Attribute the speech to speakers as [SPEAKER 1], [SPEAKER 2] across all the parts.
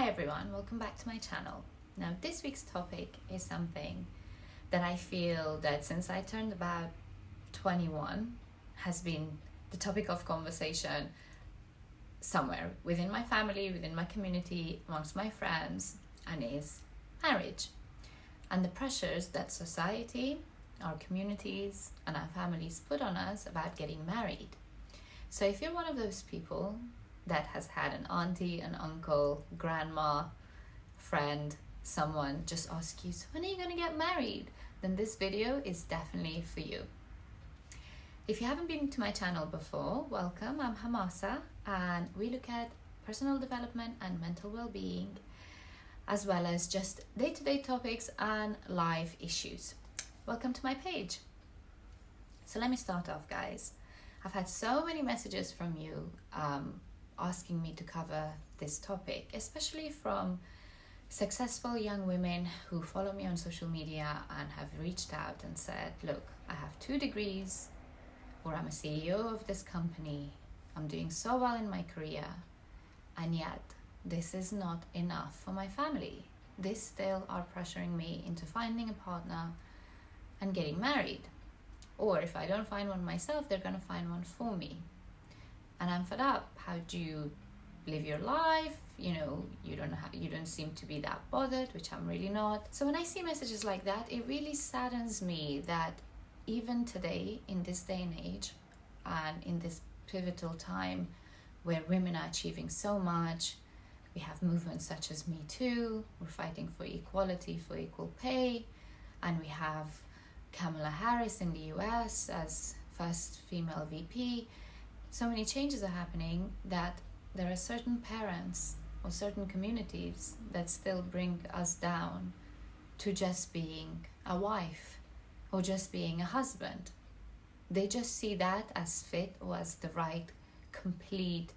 [SPEAKER 1] Hi everyone, welcome back to my channel. Now this week's topic is something that I feel that since I turned about 21 has been the topic of conversation somewhere within my family, within my community, amongst my friends, and is marriage and the pressures that society, our communities and our families put on us about getting married. So if you're one of those people that has had an auntie, an uncle, grandma, friend, someone just ask you, so when are you going to get married? Then this video is definitely for you. If you haven't been to my channel before, welcome. I'm Hamasa and we look at personal development and mental well-being, as well as just day-to-day topics and life issues. Welcome to my page. So let me start off, guys. I've had so many messages from you asking me to cover this topic, especially from successful young women who follow me on social media and have reached out and said, look, I have 2 degrees, or I'm a CEO of this company, I'm doing so well in my career, and yet this is not enough for my family. They still are pressuring me into finding a partner and getting married. Or if I don't find one myself, they're gonna find one for me. And I'm fed up. How do you live your life? You know, you don't seem to be that bothered, which I'm really not. So when I see messages like that, it really saddens me that even today, in this day and age, and in this pivotal time where women are achieving so much, we have movements such as Me Too, we're fighting for equality, for equal pay, and we have Kamala Harris in the US as first female VP. So many changes are happening that there are certain parents or certain communities that still bring us down to just being a wife or just being a husband. They just see that as fit or as the right, complete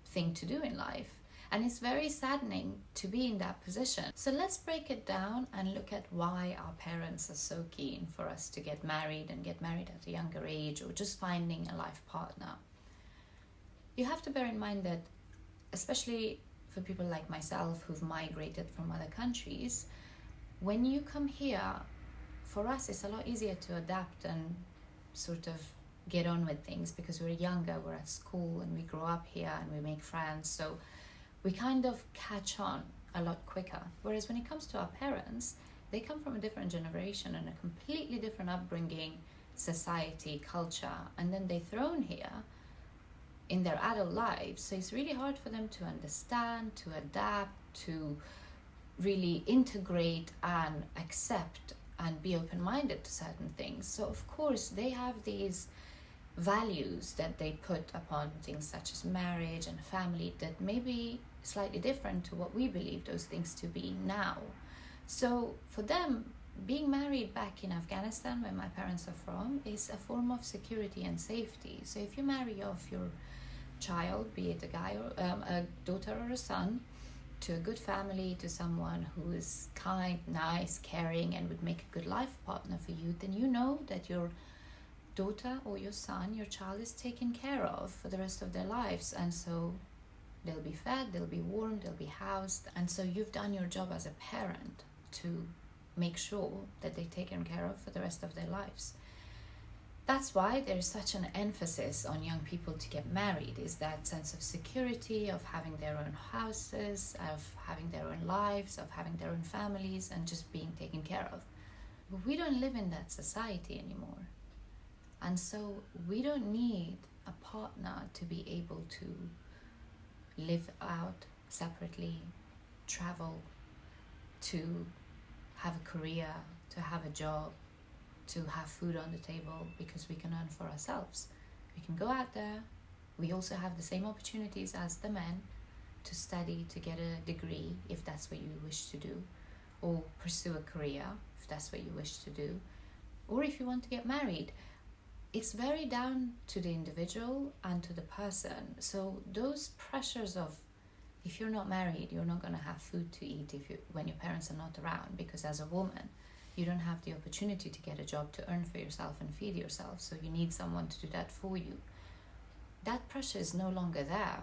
[SPEAKER 1] thing to do in life. And it's very saddening to be in that position. So let's break it down and look at why our parents are so keen for us to get married and get married at a younger age, or just finding a life partner. You have to bear in mind that, especially for people like myself who've migrated from other countries, when you come here, for us it's a lot easier to adapt and sort of get on with things because we're younger, we're at school and we grow up here and we make friends. So we kind of catch on a lot quicker. Whereas when it comes to our parents, they come from a different generation and a completely different upbringing, society, culture, and then they're thrown here in their adult lives. So it's really hard for them to understand, to adapt, to really integrate and accept and be open-minded to certain things. So of course they have these values that they put upon things such as marriage and family that may be slightly different to what we believe those things to be now. So for them, being married back in Afghanistan, where my parents are from, is a form of security and safety. So if you marry off your child, be it a guy or a daughter or a son, to a good family, to someone who is kind, nice, caring, and would make a good life partner for you, then you know that your daughter or your son, your child, is taken care of for the rest of their lives. And so they'll be fed, they'll be warm, they'll be housed. And so you've done your job as a parent to make sure that they're taken care of for the rest of their lives. That's why there's such an emphasis on young people to get married, is that sense of security, of having their own houses, of having their own lives, of having their own families, and just being taken care of. But we don't live in that society anymore. And so we don't need a partner to be able to live out separately, travel, to have a career, to have a job, to have food on the table, because we can earn for ourselves. We can go out there. We also have the same opportunities as the men to study, to get a degree if that's what you wish to do, or pursue a career if that's what you wish to do, or if you want to get married. It's very down to the individual and to the person. So those pressures of, if you're not married, you're not going to have food to eat when your parents are not around, because as a woman, you don't have the opportunity to get a job to earn for yourself and feed yourself. So you need someone to do that for you. That pressure is no longer there.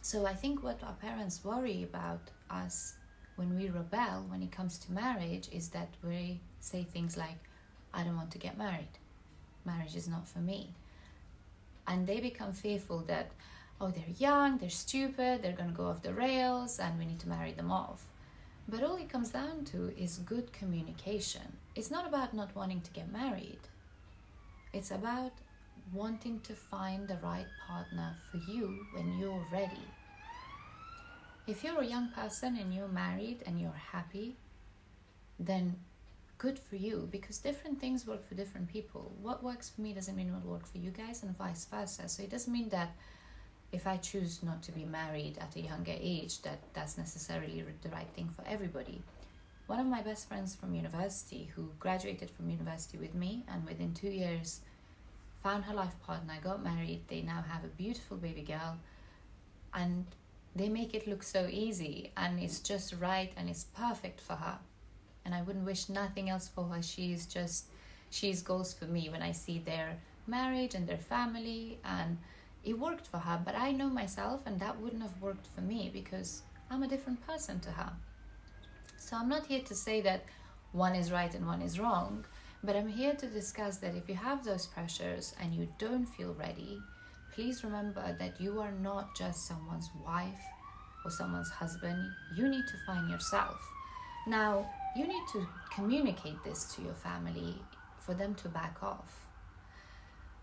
[SPEAKER 1] So I think what our parents worry about us when we rebel when it comes to marriage is that we say things like, I don't want to get married. Marriage is not for me. And they become fearful that, oh, they're young, they're stupid, they're going to go off the rails, and we need to marry them off. But all it comes down to is good communication. It's not about not wanting to get married. It's about wanting to find the right partner for you when you're ready. If you're a young person and you're married and you're happy, then good for you, because different things work for different people. What works for me doesn't mean will work for you guys, and vice versa. So it doesn't mean that if I choose not to be married at a younger age, that's necessarily the right thing for everybody. One of my best friends from university, who graduated from university with me and within 2 years found her life partner, got married, they now have a beautiful baby girl, and they make it look so easy, and it's just right and it's perfect for her. And I wouldn't wish nothing else for her. She's goals for me when I see their marriage and their family, and it worked for her. But I know myself, and that wouldn't have worked for me because I'm a different person to her. So I'm not here to say that one is right and one is wrong, but I'm here to discuss that if you have those pressures and you don't feel ready, please remember that you are not just someone's wife or someone's husband. You need to find yourself. Now, you need to communicate this to your family for them to back off.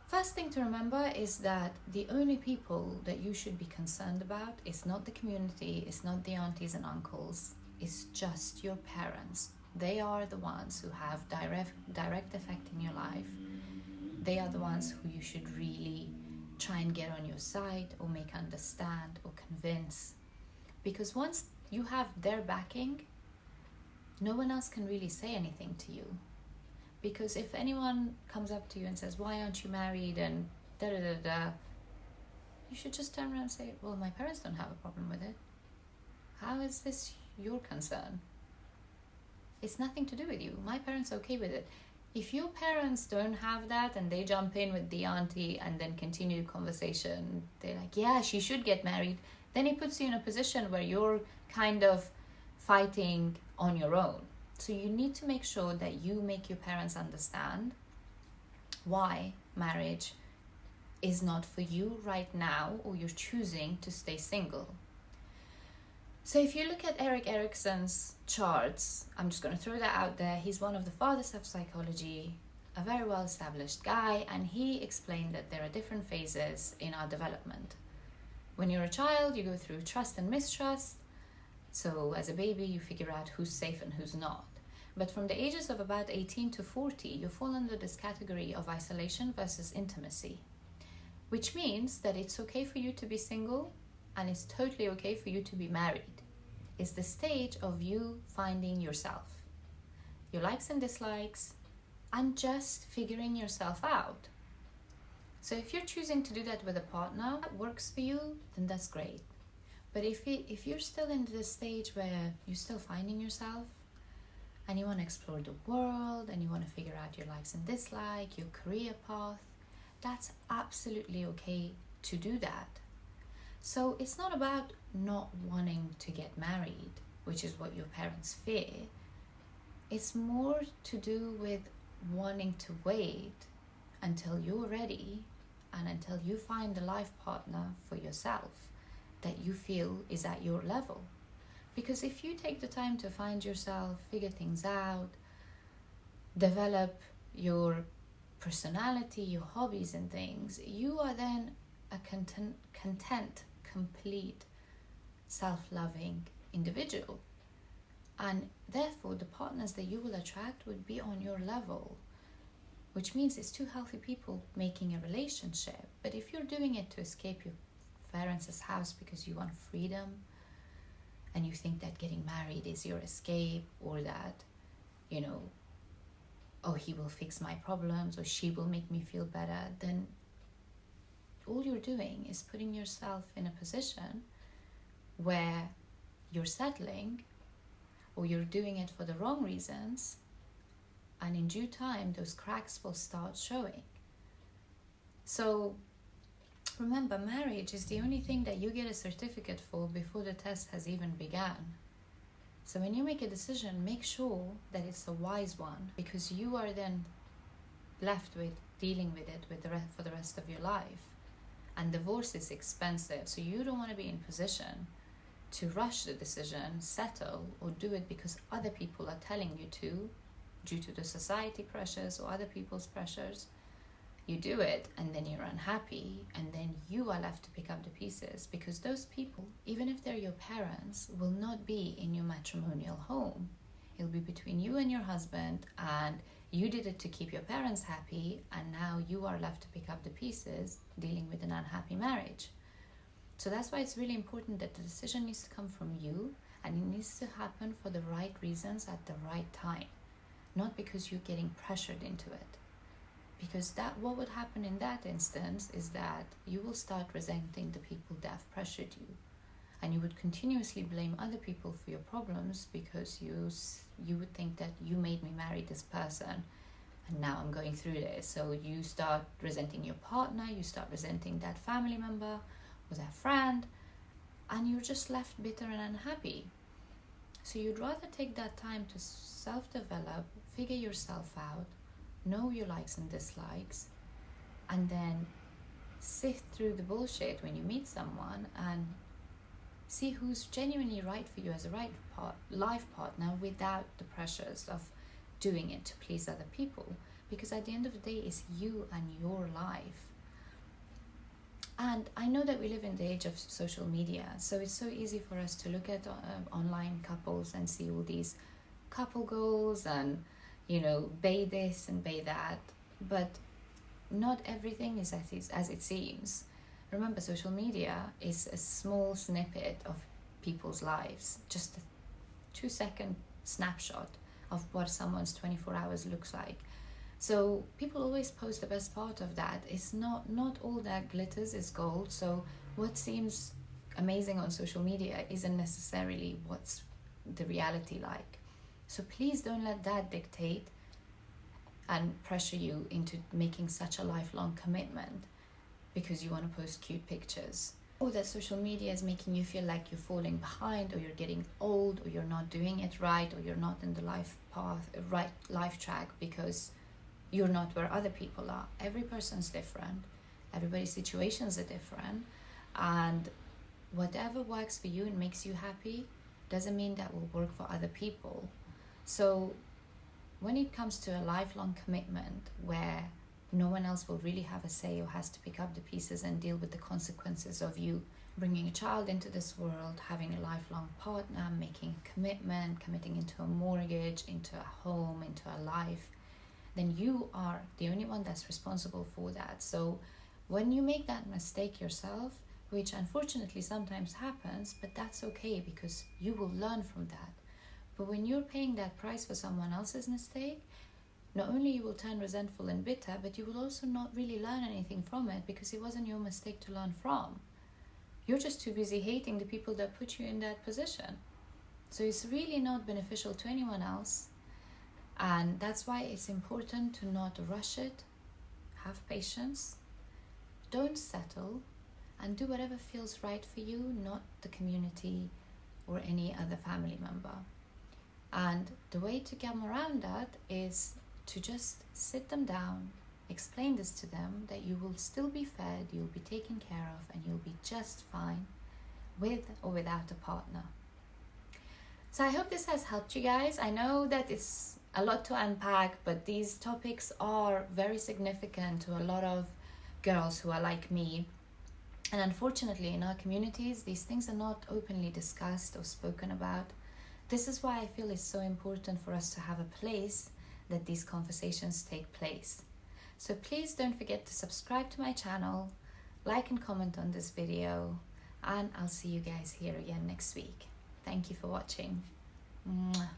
[SPEAKER 1] First thing to remember is that the only people that you should be concerned about is not the community, it's not the aunties and uncles, it's just your parents. They are the ones who have direct effect in your life. They are the ones who you should really try and get on your side or make understand or convince. Because once you have their backing, no one else can really say anything to you. Because if anyone comes up to you and says, why aren't you married, and da-da-da-da, you should just turn around and say, well, my parents don't have a problem with it. How is this your concern? It's nothing to do with you. My parents are okay with it. If your parents don't have that and they jump in with the auntie and then continue the conversation, they're like, yeah, she should get married, then it puts you in a position where you're kind of fighting on your own. So you need to make sure that you make your parents understand why marriage is not for you right now, or you're choosing to stay single. So if you look at Erik Erikson's charts, I'm just going to throw that out there. He's one of the fathers of psychology, a very well-established guy, and he explained that there are different phases in our development. When you're a child, you go through trust and mistrust. So as a baby, you figure out who's safe and who's not. But from the ages of about 18 to 40, you fall under this category of isolation versus intimacy, which means that it's okay for you to be single and it's totally okay for you to be married. It's the stage of you finding yourself, your likes and dislikes, and just figuring yourself out. So if you're choosing to do that with a partner that works for you, then that's great. But if you're still in this stage where you're still finding yourself and you want to explore the world and you want to figure out your likes and dislikes, your career path, that's absolutely okay to do that. So it's not about not wanting to get married, which is what your parents fear. It's more to do with wanting to wait until you're ready and until you find a life partner for yourself that you feel is at your level. Because if you take the time to find yourself, figure things out, develop your personality, your hobbies and things, you are then a content, complete, self-loving individual. And therefore, the partners that you will attract would be on your level, which means it's two healthy people making a relationship. But if you're doing it to escape your parents' house because you want freedom and you think that getting married is your escape, or that, oh, he will fix my problems or she will make me feel better, then all you're doing is putting yourself in a position where you're settling, or you're doing it for the wrong reasons, and in due time those cracks will start showing. So Remember, marriage is the only thing that you get a certificate for before the test has even begun. So when you make a decision, make sure that it's a wise one, because you are then left with dealing with it for the rest of your life. And divorce is expensive, so you don't want to be in position to rush the decision, settle, or do it because other people are telling you to, due to the society pressures or other people's pressures. You do it, and then you're unhappy, and then you are left to pick up the pieces, because those people, even if they're your parents, will not be in your matrimonial home. It'll be between you and your husband, and you did it to keep your parents happy, and now you are left to pick up the pieces, dealing with an unhappy marriage. So that's why it's really important that the decision needs to come from you, and it needs to happen for the right reasons at the right time, not because you're getting pressured into it. Because what would happen in that instance is that you will start resenting the people that have pressured you, and you would continuously blame other people for your problems, because you would think that you made me marry this person and now I'm going through this. So you start resenting your partner, you start resenting that family member or that friend, and you're just left bitter and unhappy. So you'd rather take that time to self-develop, figure yourself out, know your likes and dislikes, and then sift through the bullshit when you meet someone and see who's genuinely right for you as a life partner, without the pressures of doing it to please other people. Because at the end of the day, it's you and your life. And I know that we live in the age of social media, so it's so easy for us to look at online couples and see all these couple goals and, bay this and bay that. But not everything is as it seems. Remember, social media is a small snippet of people's lives, just a 2-second snapshot of what someone's 24 hours looks like. So people always post the best part of that. It's not all that glitters is gold. So what seems amazing on social media isn't necessarily what's the reality like. So please don't let that dictate and pressure you into making such a lifelong commitment because you want to post cute pictures. Or that social media is making you feel like you're falling behind, or you're getting old, or you're not doing it right, or you're not in the right life track because you're not where other people are. Every person's different. Everybody's situations are different. And whatever works for you and makes you happy doesn't mean that will work for other people. So when it comes to a lifelong commitment where no one else will really have a say or has to pick up the pieces and deal with the consequences of you bringing a child into this world, having a lifelong partner, making a commitment, committing into a mortgage, into a home, into a life, then you are the only one that's responsible for that. So when you make that mistake yourself, which unfortunately sometimes happens, but that's okay because you will learn from that. But when you're paying that price for someone else's mistake, not only you will turn resentful and bitter, but you will also not really learn anything from it because it wasn't your mistake to learn from. You're just too busy hating the people that put you in that position. So it's really not beneficial to anyone else. And that's why it's important to not rush it, have patience, don't settle, and do whatever feels right for you, not the community or any other family member. And the way to come around that is to just sit them down, explain this to them, that you will still be fed, you'll be taken care of, and you'll be just fine with or without a partner. So I hope this has helped you guys. I know that it's a lot to unpack, but these topics are very significant to a lot of girls who are like me. And unfortunately, in our communities, these things are not openly discussed or spoken about. This is why I feel it's so important for us to have a place that these conversations take place. So please don't forget to subscribe to my channel, like and comment on this video, and I'll see you guys here again next week. Thank you for watching. Mwah.